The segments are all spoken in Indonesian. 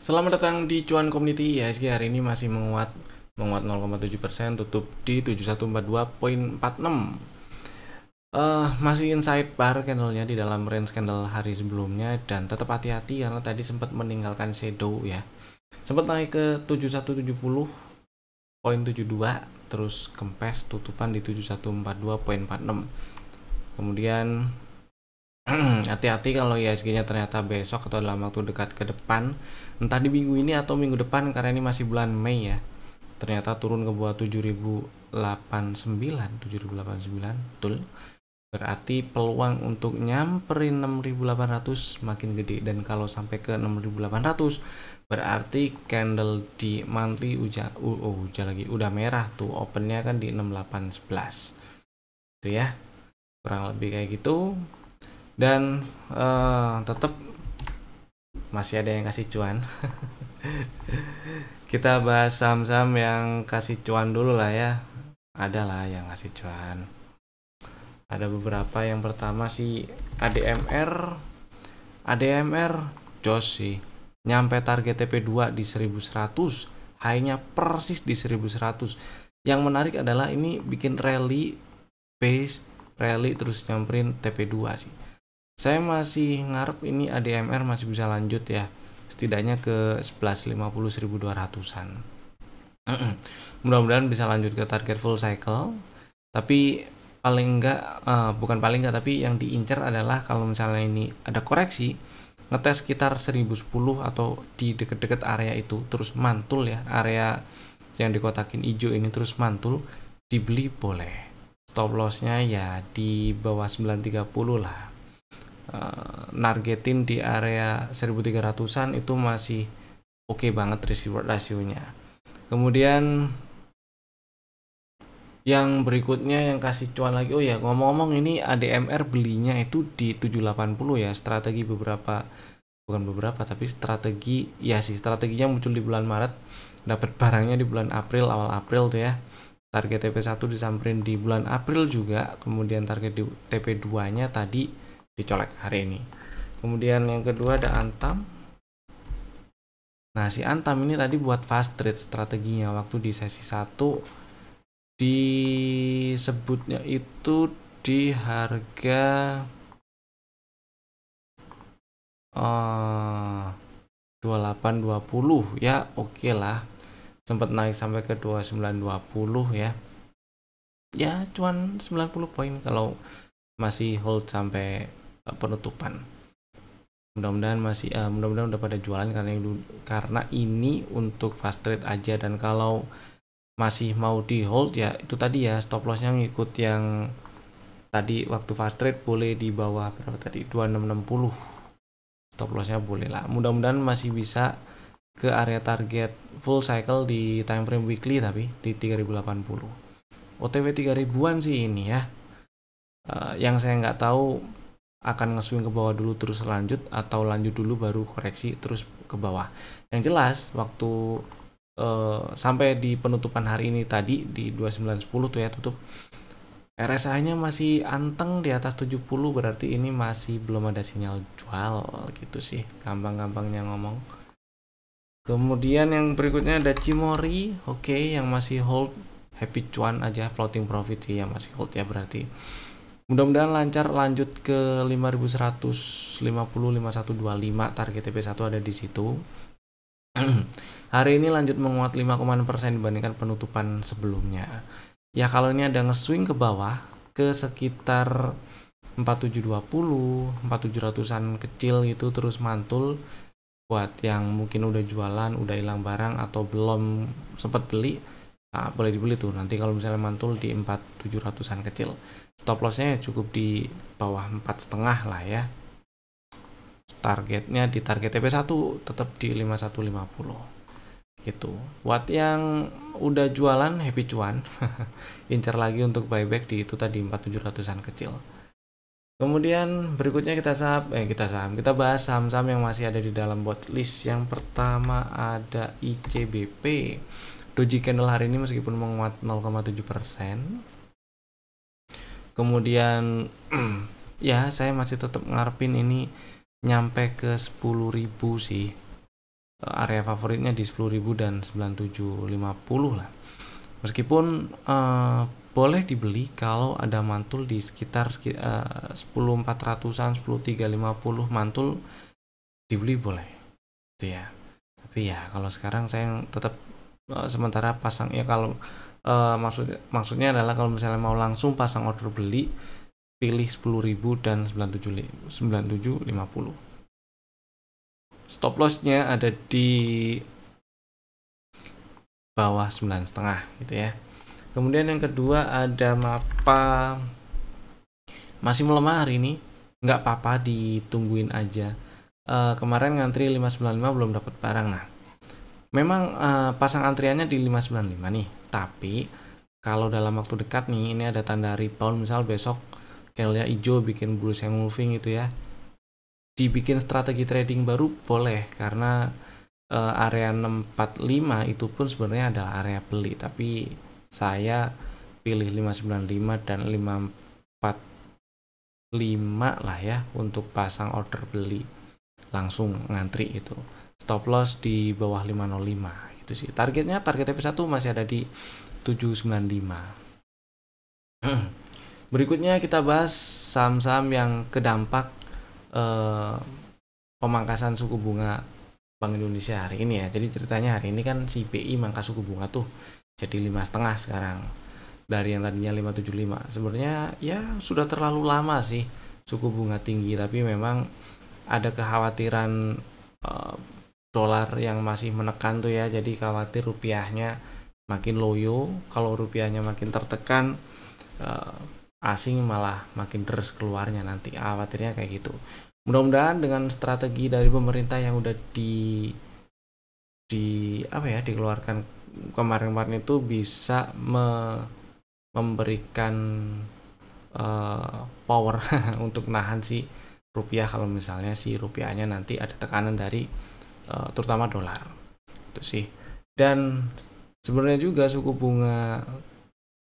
Selamat datang di Cuan Community. IHSG hari ini masih menguat 0,7%, tutup di 7142,46. Masih inside bar candlenya di dalam range candle hari sebelumnya, dan tetap hati-hati karena tadi sempat meninggalkan shadow ya. Sempat naik ke 7170.72, terus kempes tutupan di 7142,46. Kemudian hati-hati kalau IHSG-nya ternyata besok atau dalam waktu dekat ke depan, entah di minggu ini atau minggu depan, karena ini masih bulan Mei ya, ternyata turun ke bawah 7089, betul. Berarti peluang untuk nyamperin 6800 makin gede, dan kalau sampai ke 6800 berarti candle di monthly udah merah tuh, opennya kan di 6811 itu ya, kurang lebih kayak gitu. Dan tetap masih ada yang kasih cuan. Kita bahas saham-saham yang kasih cuan dulu lah ya. Ada lah yang kasih cuan. Ada beberapa. Yang pertama sih ADMR jos sih. Nyampe target TP2 di 1100. High-nya persis di 1100. Yang menarik adalah ini bikin rally base, rally terus nyamperin TP2 sih. Saya masih ngarep ini ADMR masih bisa lanjut ya, setidaknya ke 1150 1200-an. Mudah-mudahan bisa lanjut ke target full cycle. Tapi paling enggak, bukan paling enggak, tapi yang diincar adalah kalau misalnya ini ada koreksi, ngetes sekitar 1010 atau di deket-deket area itu terus mantul ya, area yang dikotakin hijau ini terus mantul, dibeli boleh. Stop lossnya ya di bawah 930 lah. Nargetin di area 1300-an itu masih oke banget risk reward rasionya. Kemudian yang berikutnya yang kasih cuan lagi, oh ya ngomong-ngomong, ini ADMR belinya itu di 780 ya, strategi strateginya muncul di bulan Maret, dapat barangnya di bulan April, awal April tuh ya. Target TP1 disamperin di bulan April juga, kemudian target di TP2 nya tadi dicolek hari ini. Kemudian yang kedua ada Antam. Nah, si Antam ini tadi buat fast trade strateginya waktu di sesi 1 disebutnya itu di harga 2820 ya, oke lah. Sempat naik sampai ke 2920 ya. Ya, cuan 90 poin kalau masih hold sampai penutupan. Mudah-mudahan udah pada jualan karena ini untuk fast trade aja, dan kalau masih mau di hold ya itu tadi ya, stop lossnya ngikut yang tadi waktu fast trade boleh di bawah berapa tadi, 2660, stop lossnya boleh lah. Mudah-mudahan masih bisa ke area target full cycle di time frame weekly, tapi di 3080 OTW 3000-an sih ini ya. Yang saya nggak tahu akan nge-swing ke bawah dulu terus lanjut, atau lanjut dulu baru koreksi terus ke bawah. Yang jelas waktu sampai di penutupan hari ini tadi di 2910 tuh ya tutup, RSI-nya masih anteng di atas 70, berarti ini masih belum ada sinyal jual gitu sih, gampang-gampangnya ngomong. Kemudian yang berikutnya ada Cimori, oke, yang masih hold, happy cuan aja, floating profit sih yang masih hold ya, berarti mudah-mudahan lancar lanjut ke 5150 5125, target TP1 ada di situ. Hari ini lanjut menguat 5% dibandingkan penutupan sebelumnya. Ya kalau ini ada nge-swing ke bawah ke sekitar 4720, 4700-an kecil gitu terus mantul, buat yang mungkin udah jualan, udah hilang barang atau belum sempat beli, nah, boleh dibeli tuh nanti kalau misalnya mantul di 4700-an kecil. Stop lossnya cukup di bawah 4,5 lah ya. Targetnya di target TP1 tetap di 5150 gitu. Buat yang udah jualan happy cuan, incar lagi untuk buyback di itu tadi 4700-an kecil. Kemudian berikutnya kita bahas saham-saham yang masih ada di dalam watchlist. Yang pertama ada ICBP. Doji candle hari ini meskipun menguat 0,7%. Kemudian ya saya masih tetap ngarepin ini nyampe ke 10.000 sih. area favoritnya di 10.000 dan 9750 lah. Meskipun boleh dibeli kalau ada mantul di sekitar 10.400-an, 10.350 mantul dibeli boleh gitu ya. Tapi ya kalau sekarang saya tetap sementara pasang ya, kalau maksudnya adalah kalau misalnya mau langsung pasang order beli, pilih 10.000 dan 9750. Stop lossnya ada di bawah 9,5 gitu ya. Kemudian yang kedua ada Mapa, masih melemah hari ini, nggak apa-apa, ditungguin aja. Kemarin ngantri 595 belum dapat barang. Nah, memang pasang antriannya di 595 nih, tapi kalau dalam waktu dekat nih, ini ada tanda rebound, misal besok candlenya hijau bikin bullish engulfing gitu ya, dibikin strategi trading baru boleh, karena area 645 itu pun sebenarnya adalah area beli, tapi saya pilih 595 dan 545 lah ya untuk pasang order beli, langsung ngantri itu. Stop loss di bawah 505 gitu sih. Target TP1 masih ada di 795. Berikutnya kita bahas saham-saham yang kedampak pemangkasan suku bunga Bank Indonesia hari ini ya. Jadi ceritanya hari ini kan si BI mangkas suku bunga tuh jadi 5,5 sekarang dari yang tadinya 5,75. Sebenarnya ya sudah terlalu lama sih suku bunga tinggi, tapi memang ada kekhawatiran dolar yang masih menekan tuh ya, jadi khawatir rupiahnya makin loyo. Kalau rupiahnya makin tertekan, asing malah makin deres keluarnya, nanti khawatirnya kayak gitu. Mudah-mudahan dengan strategi dari pemerintah yang udah dikeluarkan kemarin-kemarin itu bisa memberikan power untuk nahan si rupiah, kalau misalnya si rupiahnya nanti ada tekanan dari terutama dolar itu sih. Dan sebenarnya juga suku bunga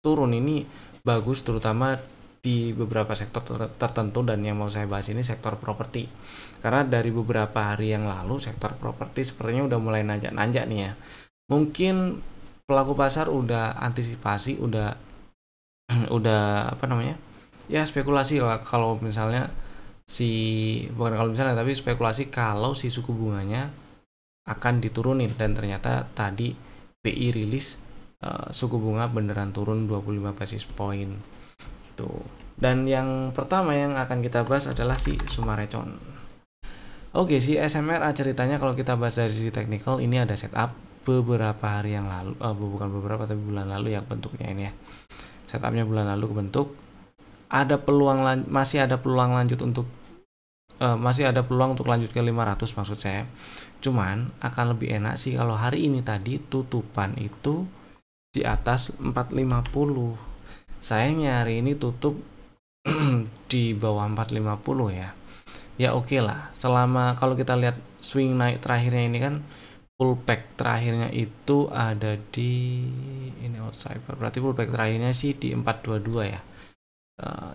turun ini bagus terutama di beberapa sektor tertentu, dan yang mau saya bahas ini sektor properti, karena dari beberapa hari yang lalu sektor properti sepertinya udah mulai nanjak nih ya. Mungkin pelaku pasar udah antisipasi, udah apa namanya ya, spekulasi lah, kalau misalnya tapi spekulasi kalau si suku bunganya akan diturunin, dan ternyata tadi BI rilis suku bunga beneran turun 25 basis point gitu. Dan yang pertama yang akan kita bahas adalah si Sumarecon. Oke, si SMRA ceritanya kalau kita bahas dari sisi teknikal, ini ada setup beberapa hari yang lalu, bukan beberapa tapi bulan lalu ya bentuknya ini ya. Setupnya bulan lalu kebentuk, ada peluang masih ada peluang untuk lanjut ke 500 maksud saya. Cuman akan lebih enak sih kalau hari ini tadi tutupan itu di atas 450. Sayangnya hari ini tutup di bawah 450 ya. Ya oke lah, selama kalau kita lihat swing naik terakhirnya ini kan pullback terakhirnya itu ada di ini outside, berarti pullback terakhirnya sih di 422 ya.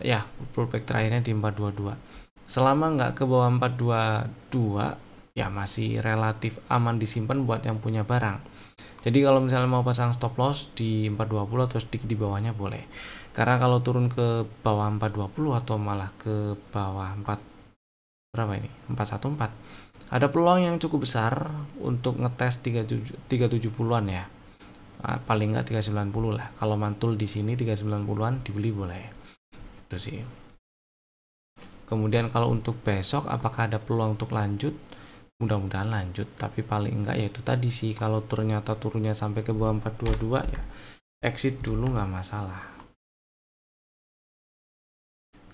Ya pullback terakhirnya di 422. Selama nggak ke bawah 422 ya masih relatif aman disimpan buat yang punya barang. Jadi kalau misalnya mau pasang stop loss di 420 atau sedikit di bawahnya boleh. Karena kalau turun ke bawah 420 atau malah ke bawah 414, ada peluang yang cukup besar untuk ngetes 370-an ya. Paling nggak 390 lah. Kalau mantul di sini 390-an dibeli boleh. Itu sih. Kemudian kalau untuk besok apakah ada peluang untuk lanjut? Mudah-mudahan lanjut, tapi paling enggak ya itu tadi sih, kalau ternyata turunnya sampai ke bawah 422 ya exit dulu nggak masalah.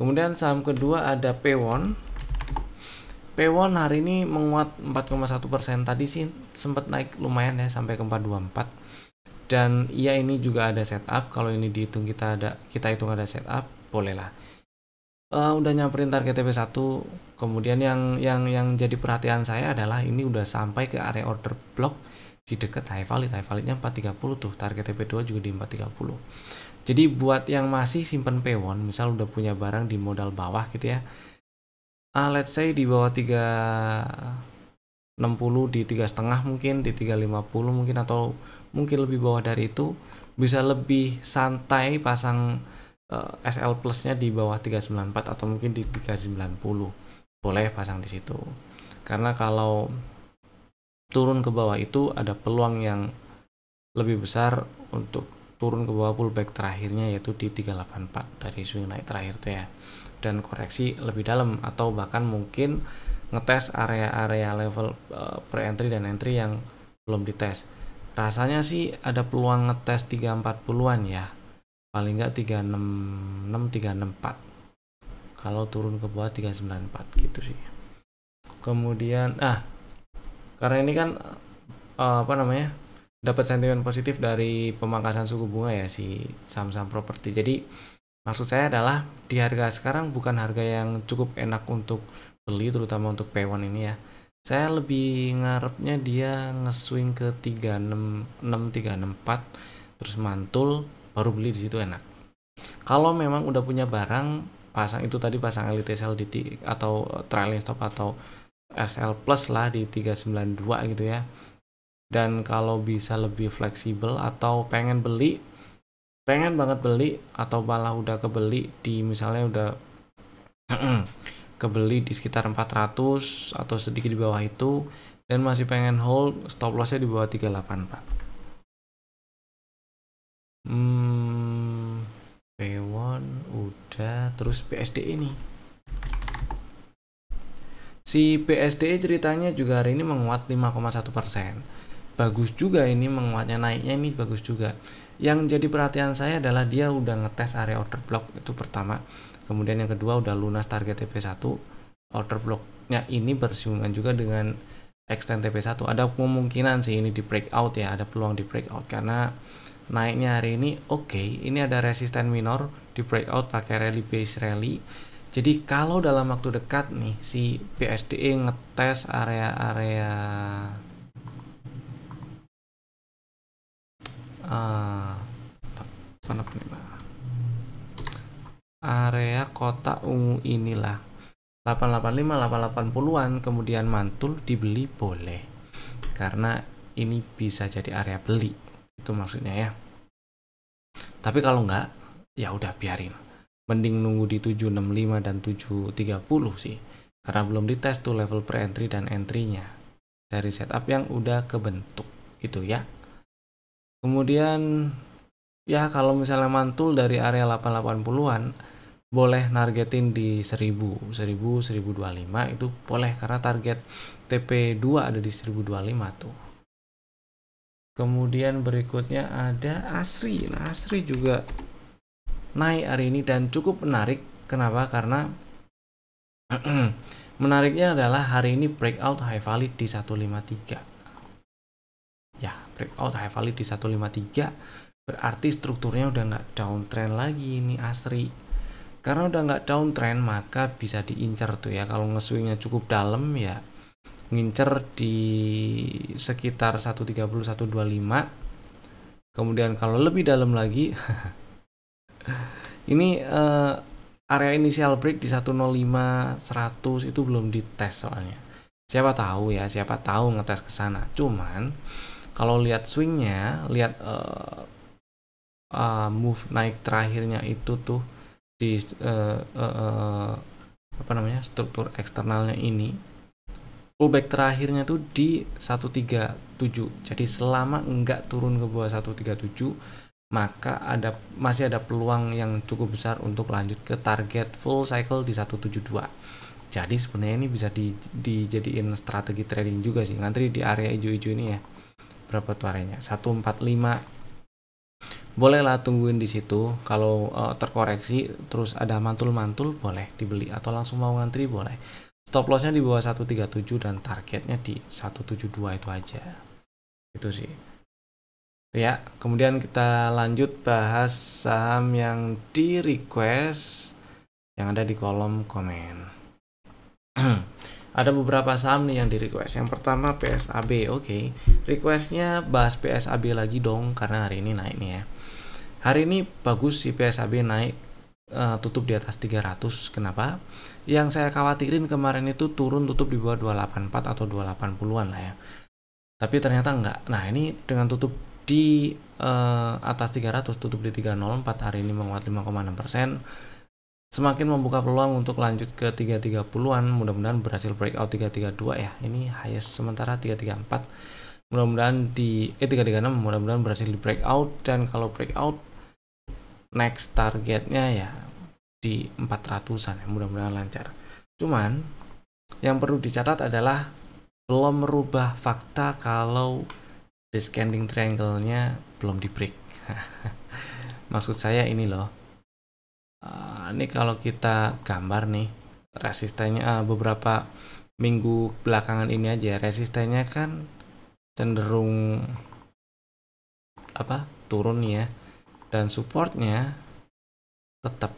Kemudian saham kedua ada Pewon. Pewon hari ini menguat 4,1%, tadi sih sempat naik lumayan ya sampai ke 424. Dan iya ini juga ada setup, kalau ini dihitung kita hitung ada setup, bolehlah. Udah nyamperin target TP1. Kemudian yang jadi perhatian saya adalah ini udah sampai ke area order block di dekat high value-nya 430 tuh, target TP2 juga di 430. Jadi buat yang masih simpen Pewon, misal udah punya barang di modal bawah gitu ya, let's say di bawah 3 60 di 3,5 mungkin, di 350 mungkin, atau mungkin lebih bawah dari itu, bisa lebih santai pasang SL plusnya di bawah 394 atau mungkin di 390, boleh pasang di situ. Karena kalau turun ke bawah itu ada peluang yang lebih besar untuk turun ke bawah pullback terakhirnya, yaitu di 384 dari swing naik terakhir tuh ya, dan koreksi lebih dalam, atau bahkan mungkin ngetes area-area level pre-entry dan entry yang belum dites. Rasanya sih ada peluang ngetes 340-an ya, paling nggak 366 364 kalau turun ke bawah 394 gitu sih. Kemudian karena ini kan dapat sentimen positif dari pemangkasan suku bunga ya si saham-saham properti. Jadi maksud saya adalah di harga sekarang bukan harga yang cukup enak untuk beli, terutama untuk P1 ini ya. Saya lebih ngarepnya dia nge-swing ke 366 364 terus mantul, baru beli di situ enak. Kalau memang udah punya barang, pasang itu tadi, pasang elite sell di atau trailing stop atau SL plus lah di 392 gitu ya. Dan kalau bisa lebih fleksibel atau pengen banget beli, atau malah udah kebeli di, misalnya udah kebeli di sekitar 400 atau sedikit di bawah itu, dan masih pengen hold, stop lossnya di bawah 384. P1 udah, terus BSD ini. Si BSD ceritanya juga hari ini menguat 5,1%. Bagus juga ini menguatnya, naiknya ini bagus juga. Yang jadi perhatian saya adalah dia udah ngetes area order block, itu pertama. Kemudian yang kedua udah lunas target TP1. Order blocknya ini bersinggungan juga dengan extend TP1. Ada kemungkinan sih ini di breakout ya, ada peluang di breakout karena naiknya hari ini oke. Ini ada resisten minor di breakout pakai rally base rally. Jadi kalau dalam waktu dekat nih si BSDE ngetes area-area area kotak ungu inilah 885 880-an, kemudian mantul, dibeli boleh, karena ini bisa jadi area beli, itu maksudnya ya. Tapi kalau enggak, ya udah biarin, mending nunggu di 765 dan 730 sih, karena belum dites tuh level pre-entry dan entry-nya dari setup yang udah kebentuk gitu ya. Kemudian ya kalau misalnya mantul dari area 880-an, boleh nargetin di 1000, 1025 itu boleh, karena target TP2 ada di 1025 tuh. Kemudian berikutnya ada ASRI. Nah, ASRI juga naik hari ini dan cukup menarik. Kenapa? Karena menariknya adalah hari ini breakout high valid di 153. Ya, breakout high valid di 153 berarti strukturnya udah nggak downtrend lagi ini ASRI. Karena udah nggak downtrend, maka bisa diincar tuh ya. Kalau nge-swingnya cukup dalam ya ngincer di sekitar 130 125. Kemudian kalau lebih dalam lagi ini area initial break di 105 100 itu belum dites soalnya. Siapa tahu ngetes ke sana. Cuman kalau lihat swingnya, lihat move naik terakhirnya itu tuh di struktur eksternalnya ini, pullback terakhirnya tuh di 137. Jadi selama enggak turun ke bawah 137, maka masih ada peluang yang cukup besar untuk lanjut ke target full cycle di 172. Jadi sebenarnya ini bisa dijadiin strategi trading juga sih, ngantri di area hijau-hijau ini ya. Berapa tuh areanya? 145. Bolehlah tungguin di situ. Kalau terkoreksi terus ada mantul-mantul, boleh dibeli, atau langsung mau ngantri boleh. Stop lossnya di bawah 137 dan targetnya di 172 itu aja. Itu sih. Ya, kemudian kita lanjut bahas saham yang di request yang ada di kolom komen. Ada beberapa saham nih yang di request. Yang pertama PSAB. Oke, requestnya bahas PSAB lagi dong, karena hari ini naik nih ya. Hari ini bagus sih PSAB naik tutup di atas 300. Kenapa? Yang saya khawatirin kemarin itu turun tutup di bawah 284 atau 280-an lah ya. Tapi ternyata enggak. Nah, ini dengan tutup di atas 300, tutup di 304, hari ini menguat 5,6%. Semakin membuka peluang untuk lanjut ke 330-an. Mudah-mudahan berhasil breakout 332 ya. Ini highest sementara 334. Mudah-mudahan di 336 mudah-mudahan berhasil di breakout, dan kalau breakout next targetnya ya di 400-an ya, mudah-mudahan lancar. Cuman yang perlu dicatat adalah belum merubah fakta kalau descending triangle-nya belum di break. Maksud saya ini loh, ini kalau kita gambar nih resistennya beberapa minggu belakangan ini aja, resistennya kan cenderung turun ya, dan supportnya tetap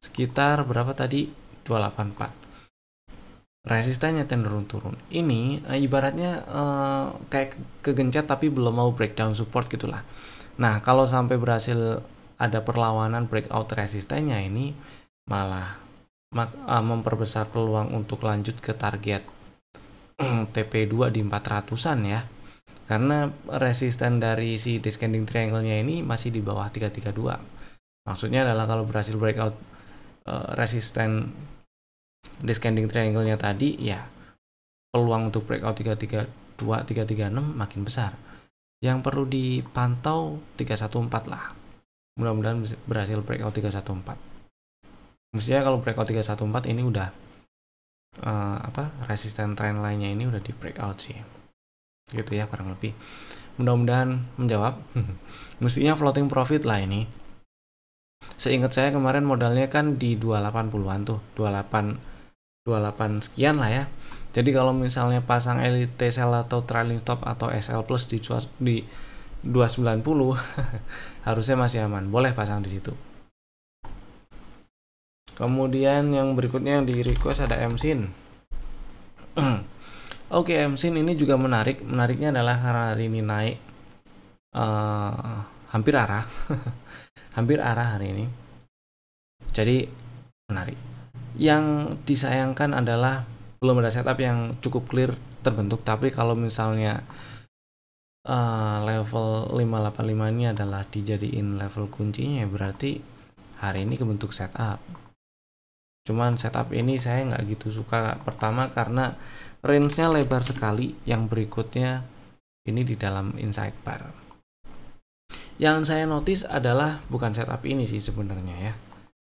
sekitar berapa tadi, 284. Resistennya cenderung turun. Ini ibaratnya kayak kegencet tapi belum mau breakdown support gitulah. Nah, kalau sampai berhasil ada perlawanan breakout resistennya, ini malah memperbesar peluang untuk lanjut ke target TP2 di 400-an ya. Karena resisten dari si descending triangle-nya ini masih di bawah 332. Maksudnya adalah kalau berhasil breakout resisten descending triangle-nya tadi, ya peluang untuk breakout 332, 336 makin besar. Yang perlu dipantau 314 lah. Mudah-mudahan berhasil breakout 314. Mestinya kalau breakout 314 ini udah resisten trend lainnya ini udah di breakout sih. Gitu ya kurang lebih. Mudah-mudahan menjawab. Mestinya floating profit lah ini. Seingat saya kemarin modalnya kan di 280-an tuh, 28 sekian lah ya. Jadi kalau misalnya pasang elite sell atau trailing stop atau SL plus di 290 harusnya masih aman, boleh pasang di situ. Kemudian yang berikutnya yang di request ada MSIN. Oke, MSIN ini juga menarik. Menariknya adalah karena hari ini naik hampir arah hampir arah hari ini, jadi menarik. Yang disayangkan adalah belum ada setup yang cukup clear terbentuk. Tapi kalau misalnya level 585 ini adalah dijadiin level kuncinya, berarti hari ini kebentuk setup. Cuman setup ini saya nggak gitu suka. Pertama karena range-nya lebar sekali. Yang berikutnya ini di dalam inside bar. Yang saya notice adalah bukan setup ini sih sebenarnya ya.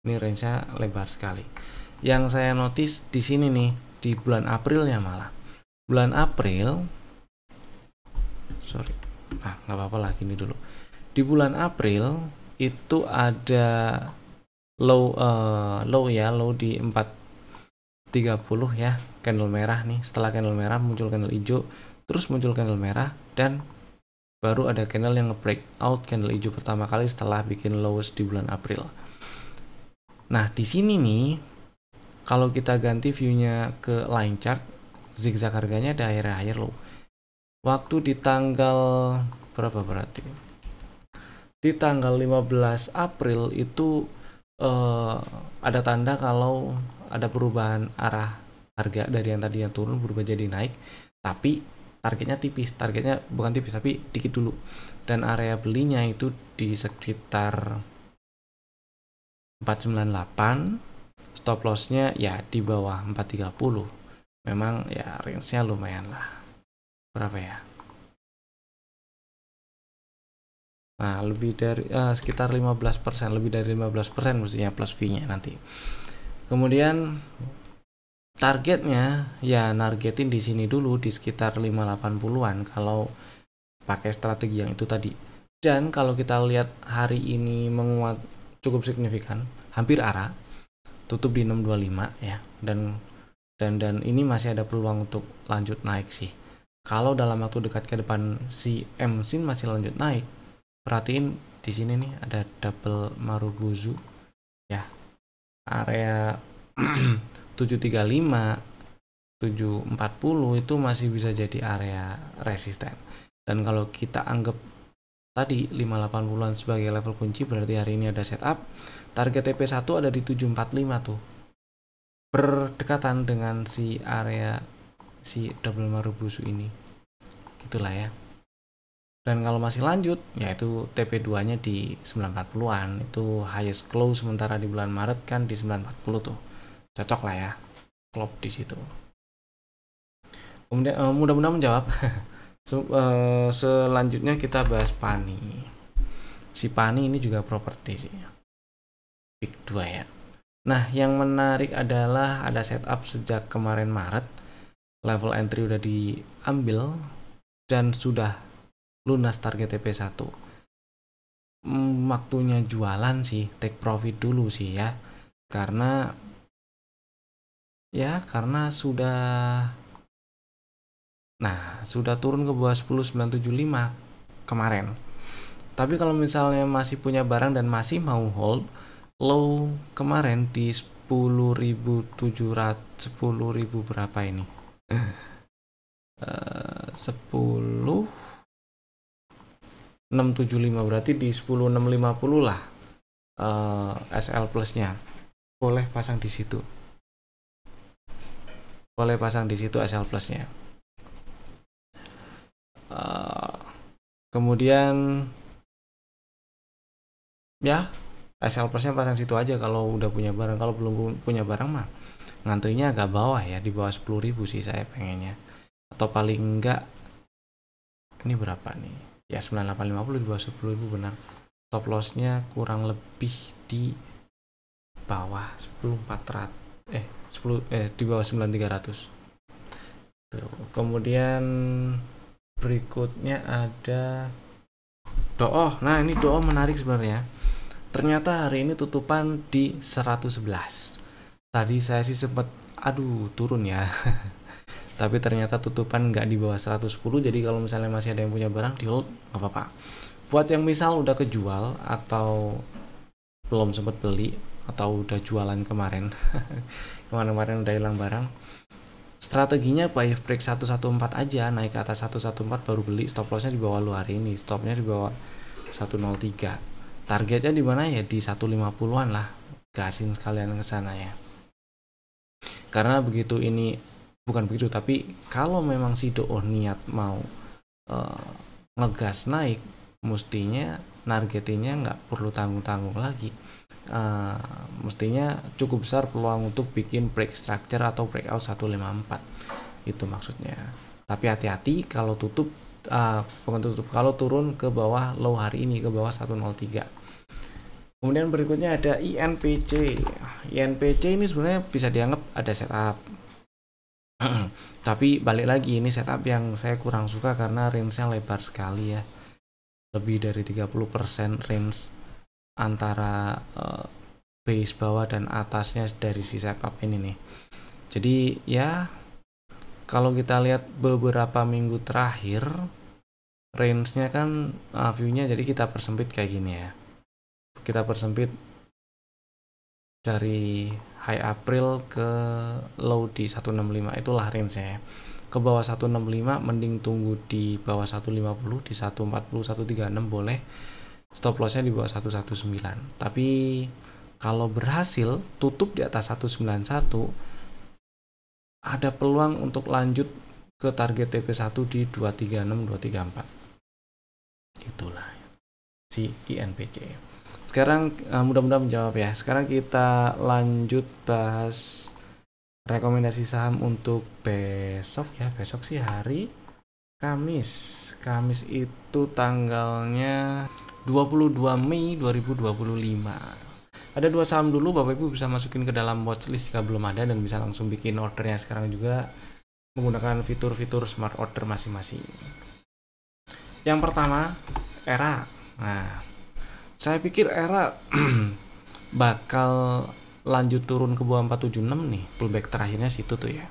Ini range-nya lebar sekali. Yang saya notice di sini nih, di bulan Aprilnya malah. Bulan April, nggak apa-apa lah, gini dulu. Di bulan April itu ada low di 430 ya, candle merah nih. Setelah candle merah muncul candle hijau, terus muncul candle merah, dan baru ada candle yang nge-breakout candle hijau pertama kali setelah bikin lowest di bulan April. Nah, di sini nih kalau kita ganti view-nya ke line chart, zigzag harganya ada higher low. Waktu di tanggal berapa berarti? Di tanggal 15 April itu ada tanda kalau ada perubahan arah harga dari yang tadinya turun berubah jadi naik, tapi targetnya tipis, targetnya bukan tipis tapi dikit dulu, dan area belinya itu di sekitar 498, stop lossnya ya di bawah 430. Memang ya range-nya lumayan lah, berapa ya, nah lebih dari sekitar 15%, lebih dari 15% mestinya plus fee-nya nanti. Kemudian targetnya ya nargetin di sini dulu di sekitar 580-an kalau pakai strategi yang itu tadi. Dan kalau kita lihat hari ini menguat cukup signifikan, hampir arah, tutup di 625 ya, dan ini masih ada peluang untuk lanjut naik sih. Kalau dalam waktu dekat ke depan si MSIN masih lanjut naik, perhatiin di sini nih ada double Marubozu ya, area 735, 740 itu masih bisa jadi area resisten. Dan kalau kita anggap tadi 580-an sebagai level kunci, berarti hari ini ada setup. Target TP1 ada di 745 tuh, berdekatan dengan si area si double Marubozu ini, gitulah ya. Dan kalau masih lanjut, yaitu TP2 nya di 940-an, itu highest close sementara di bulan Maret kan di 940 tuh, cocok lah ya, klop di situ. Kemudian mudah-mudahan menjawab. Selanjutnya kita bahas PANI. Si PANI ini juga properti sih, Big 2 ya. Nah, yang menarik adalah ada setup sejak kemarin Maret, level entry udah diambil dan sudah lunas target TP1. Waktunya jualan sih, take profit dulu sih ya. Karena sudah turun ke bawah 10.975 kemarin. Tapi kalau misalnya masih punya barang dan masih mau hold, low kemarin di 10.700, 10.000 berapa ini? 10.675, berarti di 10.650 lah. SL plusnya boleh pasang di situ. SL plusnya. Kemudian ya SL plusnya pasang situ aja kalau udah punya barang. Kalau belum punya barang mah ngantrinya agak bawah ya, di bawah 10.000 sih saya pengennya, atau paling enggak ini berapa nih ya, 9850 di bawah 10.000 benar. Stop lossnya kurang lebih di bawah 10.400 di bawah 9.300. Kemudian berikutnya ada DOO. Nah, ini DOO menarik sebenarnya. Ternyata hari ini tutupan di 111. Tadi saya sih sempat turun ya. Tapi ternyata tutupan nggak di bawah 110. Jadi kalau misalnya masih ada yang punya barang di hold, nggak apa-apa. Buat yang misal udah kejual atau belum sempat beli atau udah jualan kemarin kemarin udah hilang barang, strateginya buy break 114 aja, naik ke atas 114 baru beli. Stop lossnya di bawah lu hari ini, stopnya di bawah 103. Targetnya di mana ya, di 150-an lah, gasin sekalian ke sana ya. Karena begitu ini, bukan begitu, tapi kalau memang si DOO niat mau ngegas naik, mestinya nargetinnya nggak perlu tanggung-tanggung lagi. Mestinya cukup besar peluang untuk bikin break structure atau breakout 154, itu maksudnya. Tapi hati-hati kalau tutup kalau turun ke bawah low hari ini, ke bawah 103. Kemudian berikutnya ada INPC. INPC ini sebenarnya bisa dianggap ada setup. Tapi balik lagi, ini setup yang saya kurang suka karena range-nya lebar sekali ya. Lebih dari 30% range antara base bawah dan atasnya dari si setup ini nih. Jadi ya kalau kita lihat beberapa minggu terakhir, range-nya kan view-nya jadi kita persempit kayak gini ya. Kita persempit dari high April ke low di 165, itulah range-nya ya. Ke bawah 165 mending tunggu di bawah 150, di 140, 136 boleh. Stop loss-nya di bawah 119. Tapi kalau berhasil tutup di atas 191, ada peluang untuk lanjut ke target TP1 di 236, 234. Itulah si INPC. Sekarang mudah-mudahan menjawab ya. Sekarang kita lanjut bahas rekomendasi saham untuk besok ya. Besok sih hari Kamis. Kamis itu tanggalnya 22 Mei 2025. Ada 2 saham dulu, Bapak Ibu bisa masukin ke dalam watchlist jika belum ada, dan bisa langsung bikin ordernya sekarang juga menggunakan fitur-fitur smart order masing-masing. Yang pertama, ERA. Nah, saya pikir ERA bakal lanjut turun ke bawah 476 nih, pullback terakhirnya situ tuh ya,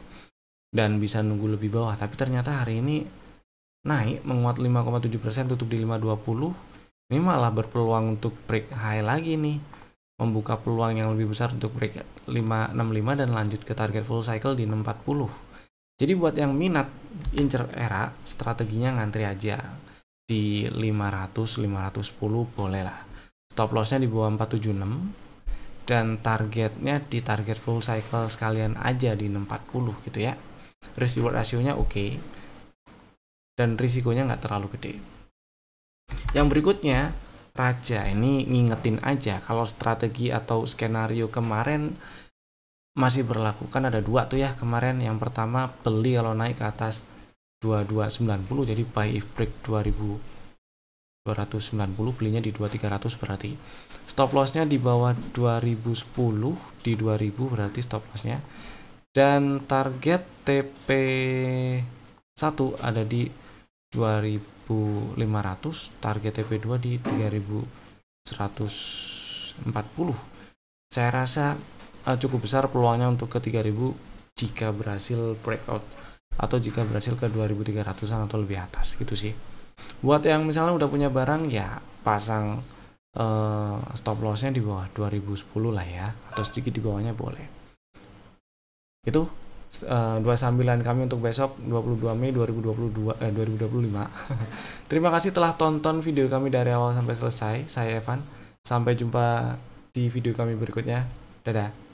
dan bisa nunggu lebih bawah. Tapi ternyata hari ini naik, menguat 5,7%, tutup di 520. Ini malah berpeluang untuk break high lagi nih, membuka peluang yang lebih besar untuk break 565 dan lanjut ke target full cycle di 640. Jadi buat yang minat incer ERA, strateginya ngantri aja di 500 510 boleh lah. Stop lossnya di bawah 476 dan targetnya di target full cycle sekalian aja di 640 gitu ya. Risk reward rasionya oke, dan risikonya nggak terlalu gede. Yang berikutnya Raja, ini ngingetin aja kalau strategi atau skenario kemarin masih berlaku. Kan ada dua tuh ya kemarin. Yang pertama beli kalau naik ke atas 2290, jadi buy if break 2290, belinya di 2300 berarti. Stop lossnya di bawah 2010 di 2000 berarti stop lossnya. Dan target TP1 ada di 2500, target TP2 di 3140. Saya rasa cukup besar peluangnya untuk ke 3000 jika berhasil breakout atau jika berhasil ke 2300-an atau lebih atas gitu sih. Buat yang misalnya udah punya barang ya pasang stop lossnya di bawah 2010 lah ya, atau sedikit di bawahnya boleh. Itu dua sambilan kami untuk besok 22 Mei 2025. Terima kasih telah tonton video kami dari awal sampai selesai. Saya Evan. Sampai jumpa di video kami berikutnya. Dadah.